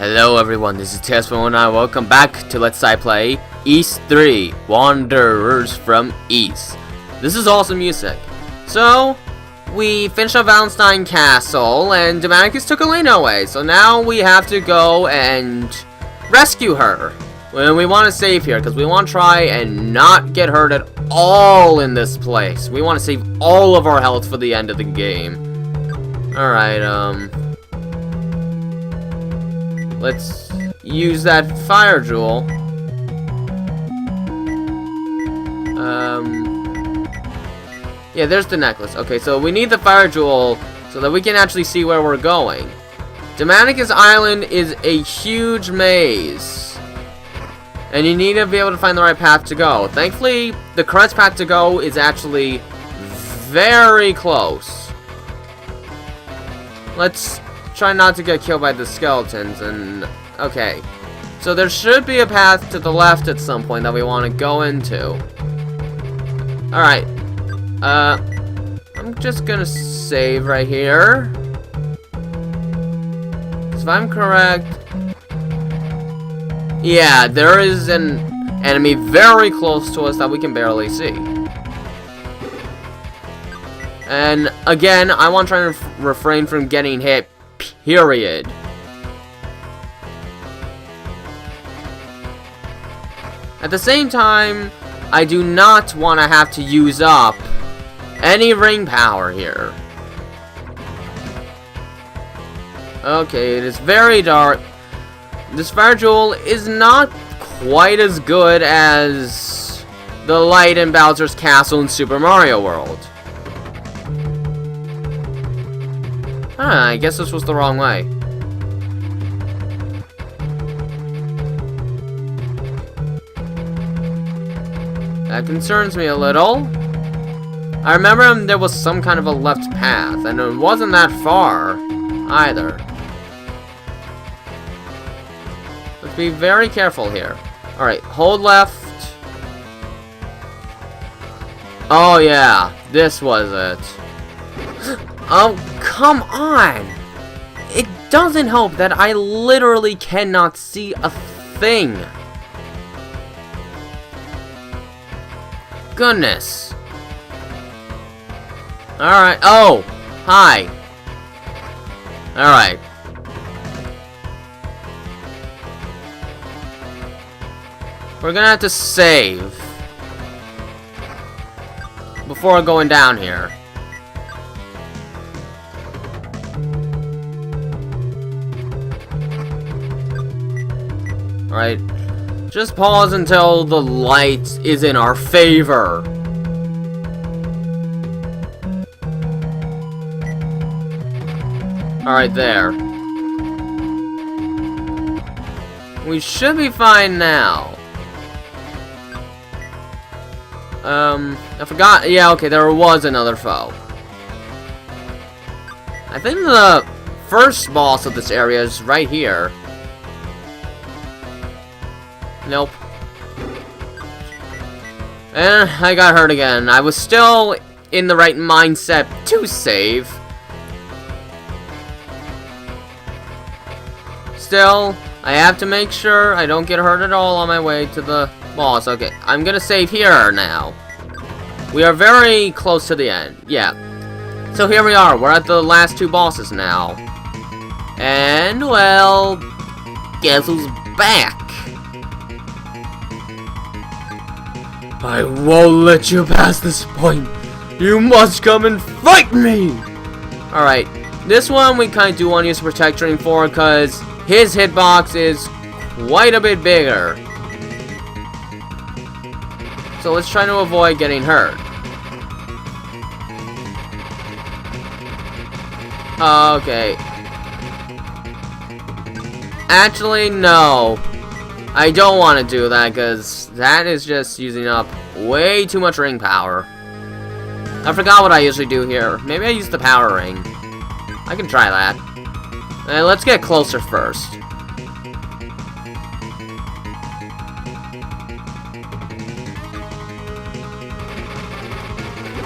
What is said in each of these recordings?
Hello everyone, this is TS1 and welcome back to Let's Play East 3, Wanderers from East. This is awesome music. So, we finished up Valentine Castle and Demanicus took Elena away. So now we have to go and rescue her. Well, we want to save here because we want to try and not get hurt at all in this place. We want to save all of our health for the end of the game. Alright, let's use that fire jewel. Yeah, there's the necklace. Okay, so we need the fire jewel so that we can actually see where we're going. Domanick Island is a huge maze. And you need to be able to find the right path to go. Thankfully, the correct path to go is actually very close. Let's try not to get killed by the skeletons. And okay, so there should be a path to the left at some point that we want to go into. Alright, I'm just gonna save right here. If I'm correct, yeah, there is an enemy very close to us that we can barely see. And again, I want to try and refrain from getting hit, period. At the same time, I do not want to have to use up any ring power here. Okay, it is very dark. This fire jewel is not quite as good as the light in Bowser's Castle in Super Mario World. I guess this was the wrong way. That concerns me a little. I remember there was some kind of a left path, and it wasn't that far either. Let's be very careful here. Alright, hold left. Oh yeah, this was it. Oh, come on! It doesn't help that I literally cannot see a thing. Goodness. Alright, oh! Hi. Alright. We're gonna have to save before going down here. Alright, just pause until the light is in our favor. Alright, there. We should be fine now. I forgot. Yeah, okay, there was another foe. I think the first boss of this area is right here. Nope. And I got hurt again. I was still in the right mindset to save. Still, I have to make sure I don't get hurt at all on my way to the boss. Okay, I'm gonna save here now. We are very close to the end. Yeah. So here we are. We're at the last two bosses now. And, well, guess who's back? I won't let you pass this point. You must come and fight me! Alright, this one we kind of do want to use Protect Ring for because his hitbox is quite a bit bigger. So let's try to avoid getting hurt. Okay. Actually, no. I don't want to do that because that is just using up way too much ring power. I forgot what I usually do here. Maybe I use the power ring. I can try that. Let's get closer first.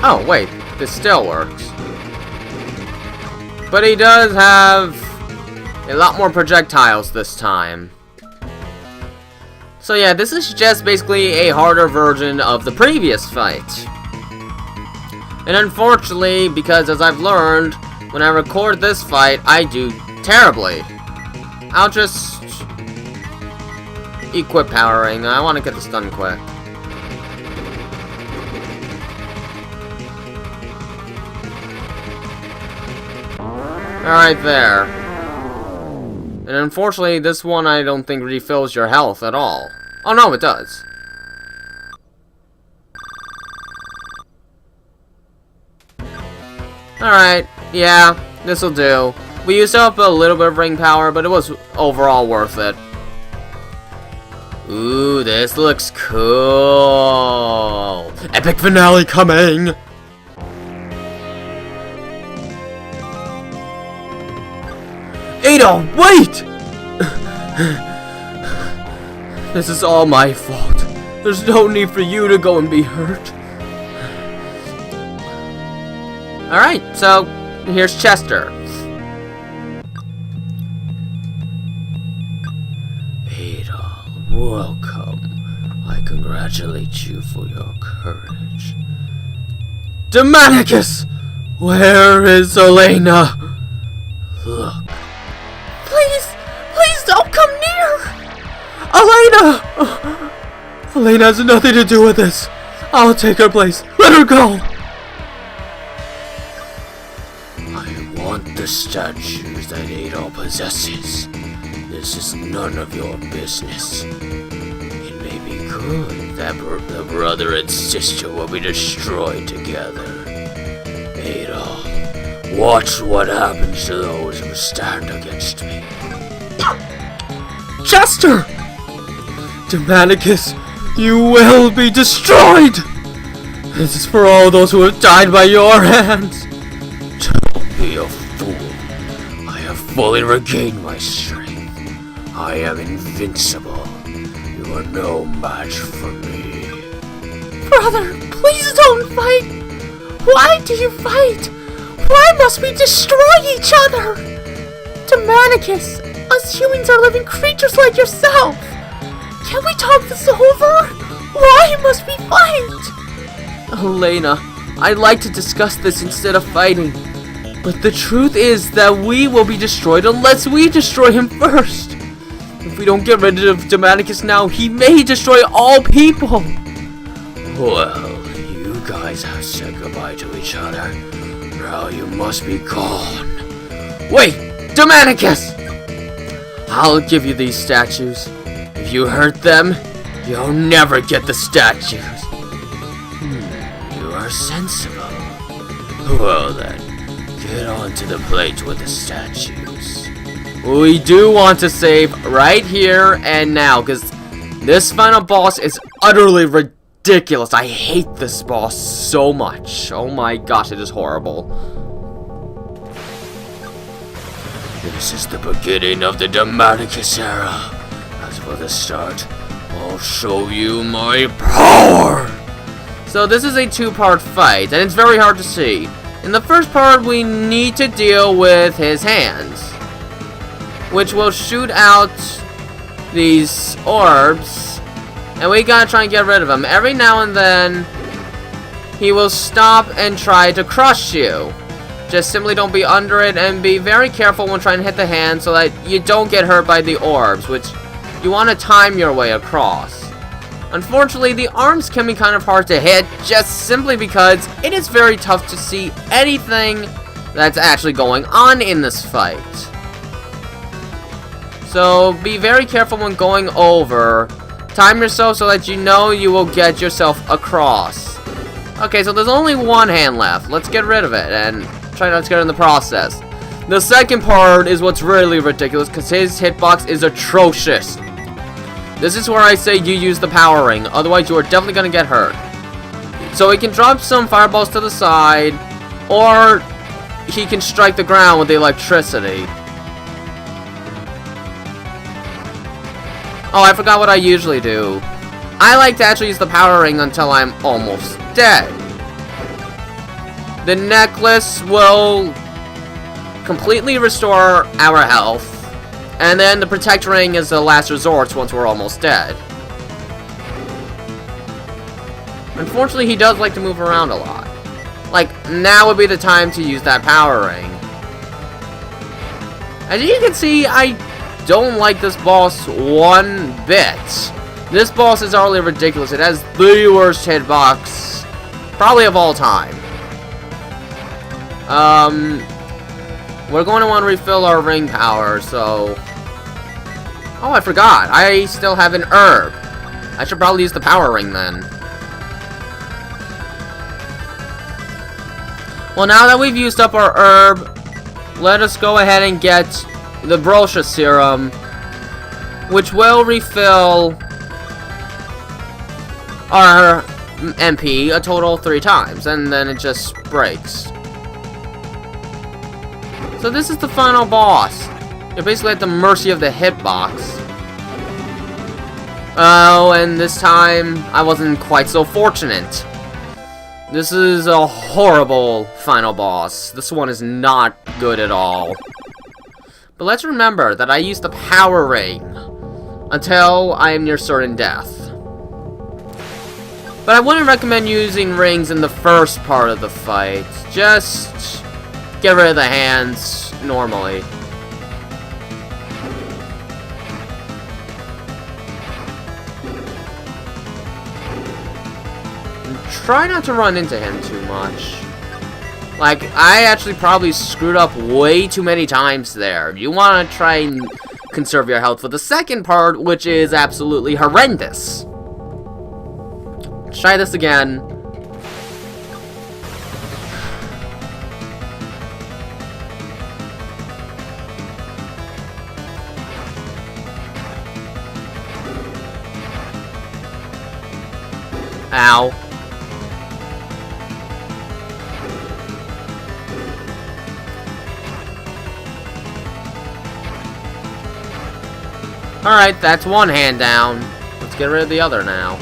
Oh, wait. This still works. But he does have A lot more projectiles this time. So yeah, this is just basically a harder version of the previous fight. And unfortunately, because as I've learned, when I record this fight, I do terribly. I'll just equip powering. I want to get this done quick. Alright, there. And unfortunately, this one I don't think refills your health at all. Oh no, it does. Alright, yeah, this'll do. We used up a little bit of ring power, but it was overall worth it. Ooh, this looks cool. Epic finale coming! Ada, wait! This is all my fault. There's no need for you to go and be hurt. Alright, so here's Chester. Ada, welcome. I congratulate you for your courage. Demanicus! Where is Elena? Look. Please don't come near! Elena! Elena has nothing to do with this. I'll take her place. Let her go! I want the statues that Ada possesses. This is none of your business. It may be good that the brother and sister will be destroyed together. Ada, watch what happens to those who stand against me. Chester! Demanicus, you will be destroyed! This is for all those who have died by your hands. Don't be a fool. I have fully regained my strength. I am invincible. You are no match for me. Brother, please don't fight! Why do you fight? Why must we destroy each other? Demanicus, us humans are living creatures like yourself. Can we talk this over? Why must we fight? Elena, I'd like to discuss this instead of fighting. But the truth is that we will be destroyed unless we destroy him first. If we don't get rid of Demanicus now, he may destroy all people. Well, you guys have said goodbye to each other. Now you must be gone. Wait! Demanicus! I'll give you these statues. If you hurt them, you'll never get the statues. You are sensible. Well then, get onto the plate with the statues. We do want to save right here and now, because this final boss is utterly ridiculous. I hate this boss so much. Oh my gosh, it is horrible. This is the beginning of the Demanicus era. As for the start, I'll show you my power! So this is a two-part fight, and it's very hard to see. In the first part, we need to deal with his hands, which will shoot out these orbs, and we gotta try and get rid of him. Every now and then, he will stop and try to crush you. Just simply don't be under it, and be very careful when trying to hit the hand so that you don't get hurt by the orbs, which you want to time your way across. Unfortunately, the arms can be kind of hard to hit, just simply because it is very tough to see anything that's actually going on in this fight. So be very careful when going over. Time yourself so that you know you will get yourself across. Okay, so there's only one hand left. Let's get rid of it and try not to get in the process. The second part is what's really ridiculous, because his hitbox is atrocious. This is where I say you use the power ring, otherwise you are definitely going to get hurt. So he can drop some fireballs to the side, or he can strike the ground with the electricity. Oh, I forgot what I usually do. I like to actually use the power ring until I'm almost dead. The necklace will completely restore our health. And then the Protect Ring is the last resort once we're almost dead. Unfortunately, he does like to move around a lot. Like, now would be the time to use that Power Ring. As you can see, I don't like this boss one bit. This boss is utterly ridiculous. It has the worst hitbox, probably of all time. We're going to want to refill our ring power, so... Oh, I forgot. I still have an herb. I should probably use the Power Ring then. Well, now that we've used up our herb, let us go ahead and get the Brosha Serum, which will refill our MP a total of 3 times, and then it just breaks. So this is the final boss. You're basically at the mercy of the hitbox. Oh, and this time I wasn't quite so fortunate. This is a horrible final boss. This one is not good at all. But let's remember that I used the Power Ring until I am near certain death. But I wouldn't recommend using rings in the first part of the fight. Just get rid of the hands normally. Try not to run into him too much. Like, I actually probably screwed up way too many times there. You want to try and conserve your health for the second part, which is absolutely horrendous. Try this again. Ow. Alright, that's one hand down. Let's get rid of the other now.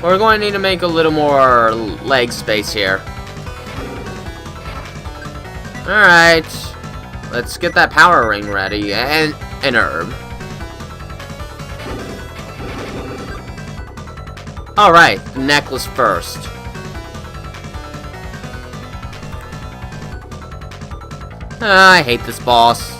We're going to need to make a little more leg space here. Alright. Let's get that Power Ring ready. And an herb. Alright, the necklace first. I hate this boss.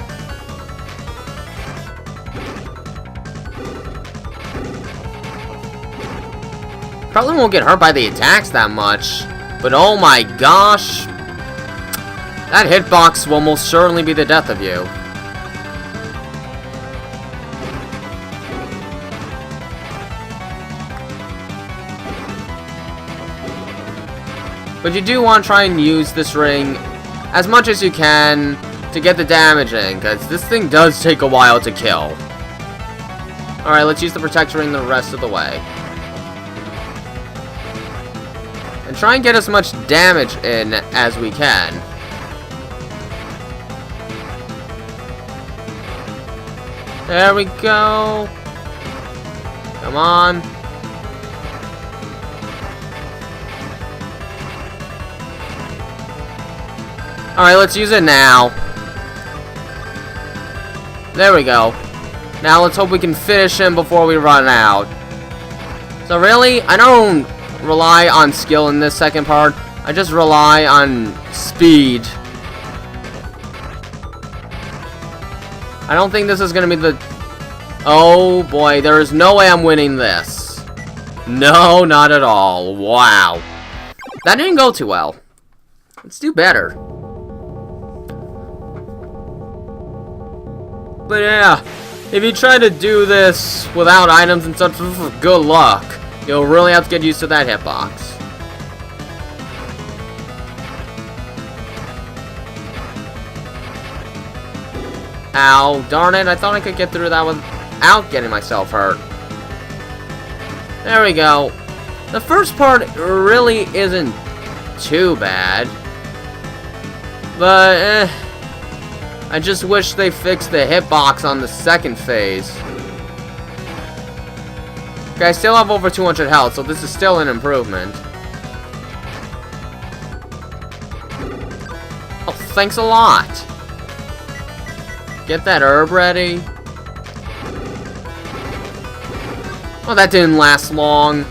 Probably won't get hurt by the attacks that much, but oh my gosh, that hitbox will most certainly be the death of you. But you do want to try and use this ring as much as you can to get the damage in, because this thing does take a while to kill. Alright, let's use the Protect Ring the rest of the way. And try and get as much damage in as we can. There we go. Come on. Alright, let's use it now. There we go. Now let's hope we can finish him before we run out. So really, I don't rely on skill in this second part. I just rely on speed. I don't think this is going to be the... Oh boy, there is no way I'm winning this. No, not at all. Wow. That didn't go too well. Let's do better. But yeah, if you try to do this without items and such, good luck. You'll really have to get used to that hitbox. Ow, darn it, I thought I could get through that without getting myself hurt. There we go. The first part really isn't too bad. But, I just wish they fixed the hitbox on the second phase. Okay, I still have over 200 health, so this is still an improvement. Oh, thanks a lot. get that herb ready. Oh, that didn't last long.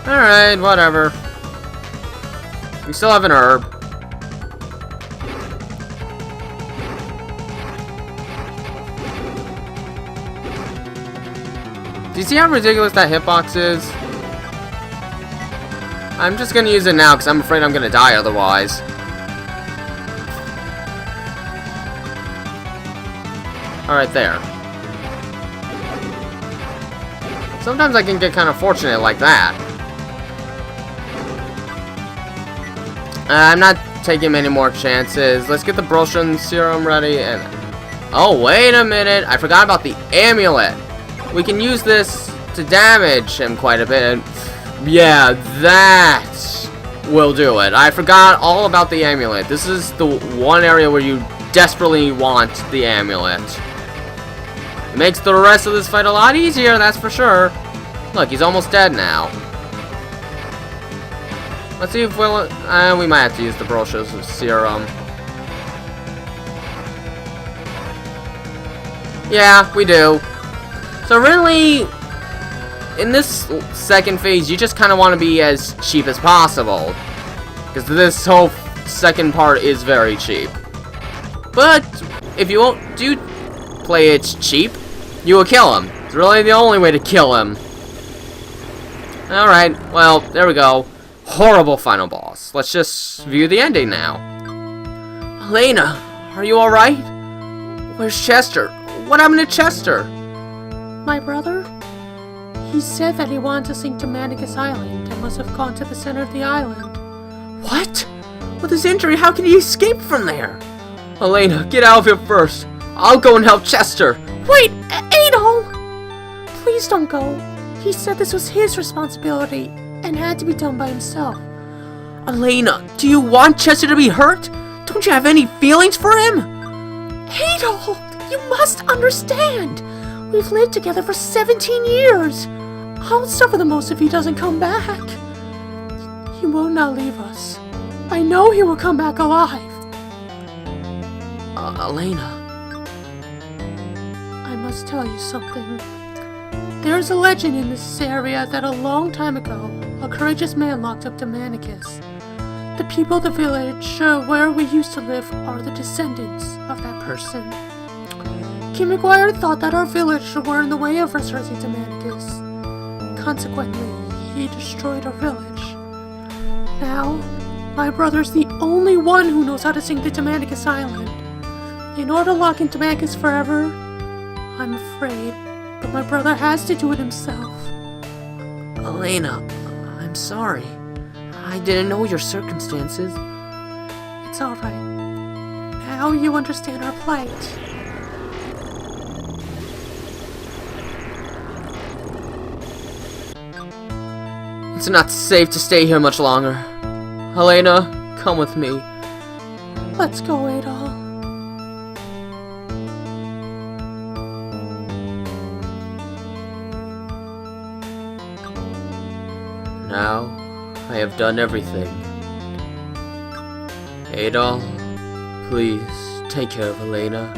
Alright, whatever. We still have an herb. Do you see how ridiculous that hitbox is? I'm just gonna use it now because I'm afraid I'm gonna die otherwise. Alright, there. Sometimes I can get kind of fortunate like that. I'm not taking many more chances. Let's get the Broshan serum ready and... Oh, wait a minute. I forgot about the amulet. We can use this to damage him quite a bit. Yeah, that will do it. I forgot all about the amulet. This is the one area where you desperately want the amulet. It makes the rest of this fight a lot easier, that's for sure. Look, he's almost dead now. Let's see if we'll... we might have to use the Brosha's serum. Yeah, we do. So really, in this second phase, you just kind of want to be as cheap as possible. Because this whole second part is very cheap. But, if you won't do play it cheap, you will kill him. It's really the only way to kill him. Alright, well, there we go. Horrible final boss. Let's just view the ending now. Elena, are you alright? Where's Chester? What happened to Chester? My brother? He said that he wanted to sink to Demanicus Island and must have gone to the center of the island. What? With his injury, how can he escape from there? Elena, get out of here first. I'll go and help Chester. Wait, Adol! Please don't go. He said this was his responsibility and had to be done by himself. Elena, do you want Chester to be hurt? Don't you have any feelings for him? Adol, you must understand. We've lived together for 17 years. I'll suffer the most if he doesn't come back. He will not leave us. I know he will come back alive. Elena. I must tell you something. There's a legend in this area that a long time ago, a courageous man locked up Demanicus. The people of the village where we used to live are the descendants of that person. King McGuire thought that our village were in the way of resurrecting Demanicus. Consequently, he destroyed our village. Now, my brother's the only one who knows how to sink to Demanicus Island. In order to lock in Demanicus forever, I'm afraid, but my brother has to do it himself. Elena, I'm sorry. I didn't know your circumstances. It's alright. Now you understand our plight. It's not safe to stay here much longer. Elena, come with me. Let's go, Adol. Now, I have done everything. Adol, please take care of Elena.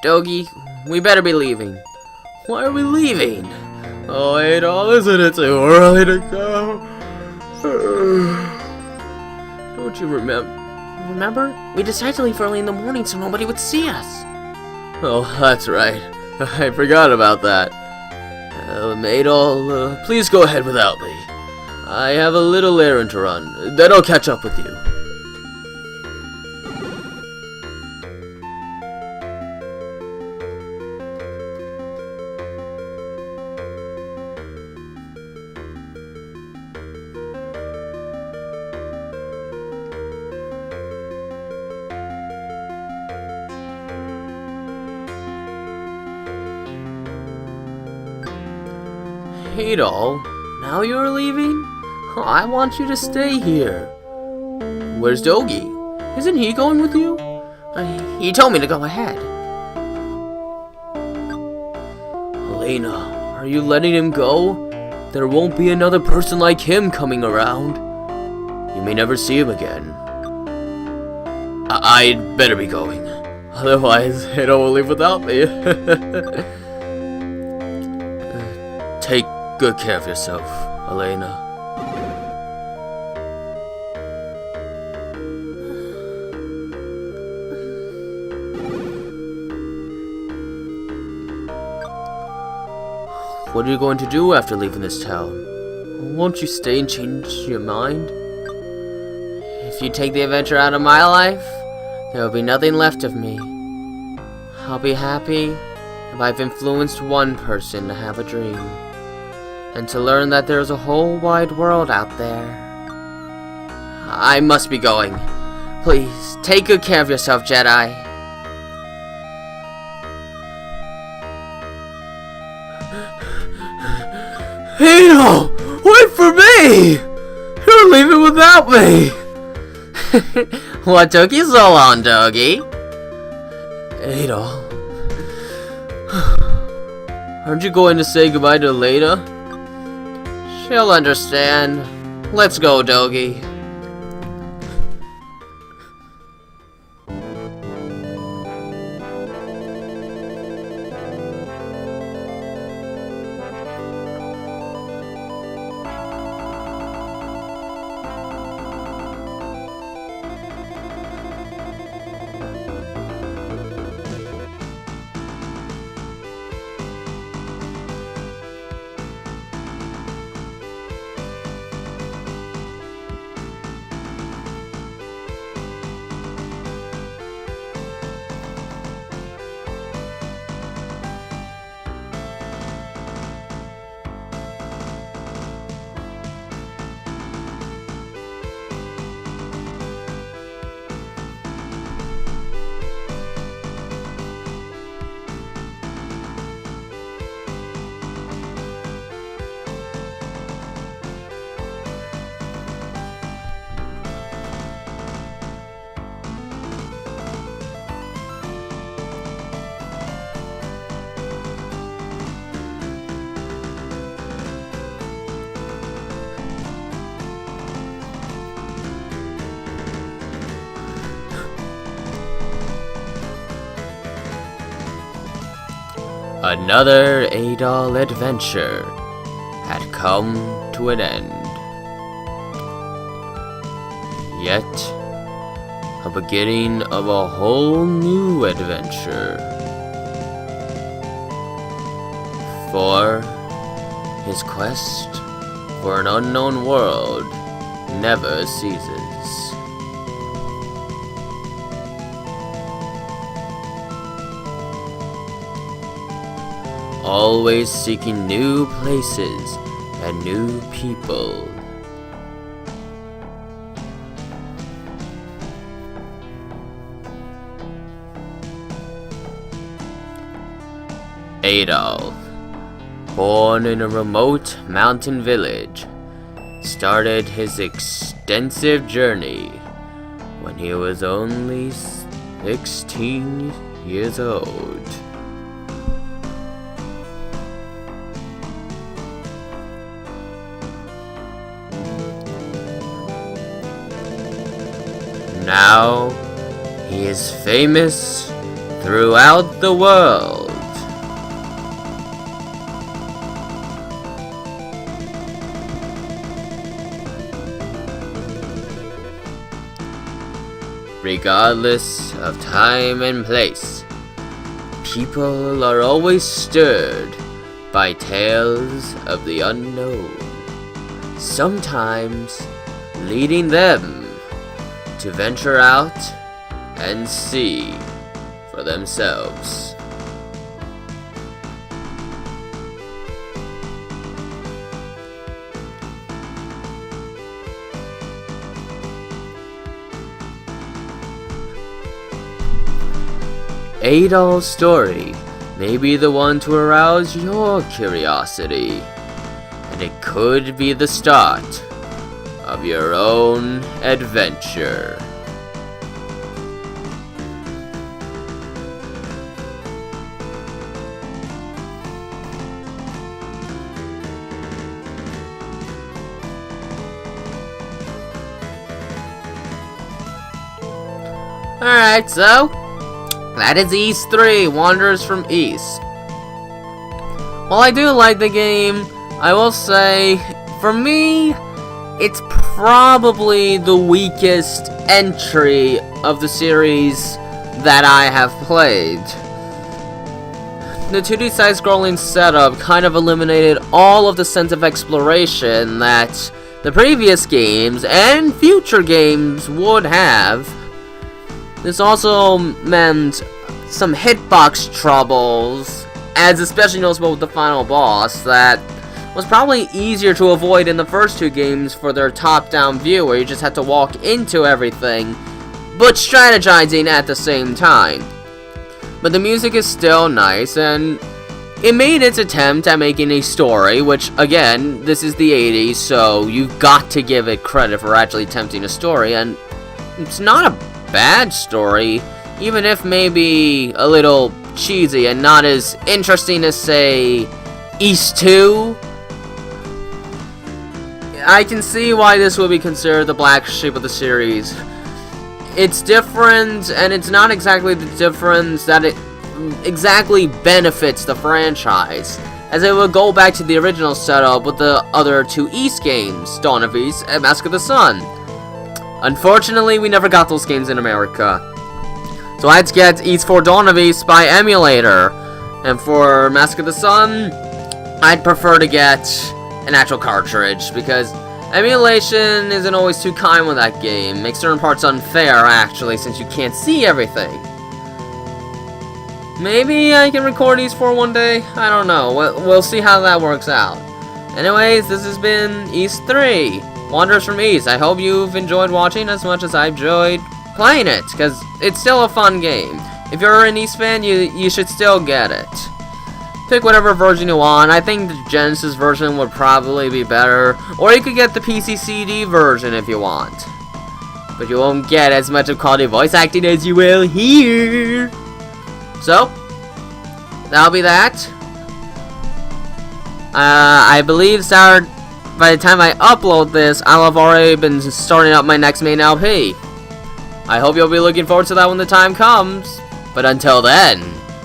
Dogi, we better be leaving. Why are we leaving? Oh, Adol, isn't it too early to go? Don't you remember? We decided to leave early in the morning so nobody would see us. Oh, that's right. I forgot about that. Adol, please go ahead without me. I have a little errand to run. Then I'll catch up with you. Adol, now you're leaving? I want you to stay here. Where's Dogi? Isn't he going with you? He told me to go ahead. Elena, are you letting him go? There won't be another person like him coming around. You may never see him again. I'd better be going. Otherwise, Ada will leave without me. Take good care of yourself, Elena. What are you going to do after leaving this town? Won't you stay and change your mind? If you take the adventure out of my life, there will be nothing left of me. I'll be happy if I've influenced one person to have a dream, and to learn that there's a whole wide world out there. I must be going. Please, take good care of yourself, Jedi. Ada! Wait for me! You're leaving without me! What took you so long, Doggy? Ada... Aren't you going to say goodbye to Leda? She'll understand. Let's go, Doggy. Another Adol adventure had come to an end. Yet, a beginning of a whole new adventure. For his quest for an unknown world never ceases. Always seeking new places and new people. Adolf, born in a remote mountain village, started his extensive journey when he was only 16 years old. Now, he is famous throughout the world. Regardless of time and place, people are always stirred by tales of the unknown, sometimes leading them to venture out and see for themselves. Adol's story may be the one to arouse your curiosity, and it could be the start of your own adventure. Alright, so that is East 3, Wanderers from East. While I do like the game, I will say, for me, it's probably the weakest entry of the series that I have played. The 2D side-scrolling setup kind of eliminated all of the sense of exploration that the previous games and future games would have. This also meant some hitbox troubles, as especially noticeable with the final boss, that was probably easier to avoid in the first two games for their top-down view, where you just had to walk into everything, but strategizing at the same time. But the music is still nice, and it made its attempt at making a story, which, again, this is the 80s, so you've got to give it credit for actually attempting a story, and it's not a bad story, even if maybe a little cheesy and not as interesting as, say, East 2. I can see why this would be considered the black sheep of the series. It's different, and it's not exactly the difference that it exactly benefits the franchise, as it would go back to the original setup with the other two East games, Dawn of East and Mask of the Sun. Unfortunately, we never got those games in America. So I had to get East 4 Dawn of East by emulator, and for Mask of the Sun, I'd prefer to get an actual cartridge, because emulation isn't always too kind with that game. Makes certain parts unfair, actually, since you can't see everything. Maybe I can record East 4 one day? I don't know. We'll see how that works out. Anyways, this has been East 3, Wanderers from East. I hope you've enjoyed watching as much as I enjoyed playing it, because it's still a fun game. If you're an East fan, you should still get it. Pick whatever version you want. I think the Genesis version would probably be better, or you could get the PC CD version if you want. But you won't get as much of quality voice acting as you will here. So, that'll be that. I believe by the time I upload this, I'll have already been starting up my next main LP. I hope you'll be looking forward to that when the time comes. But until then,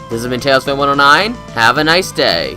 this has been TailsFan109. Have a nice day.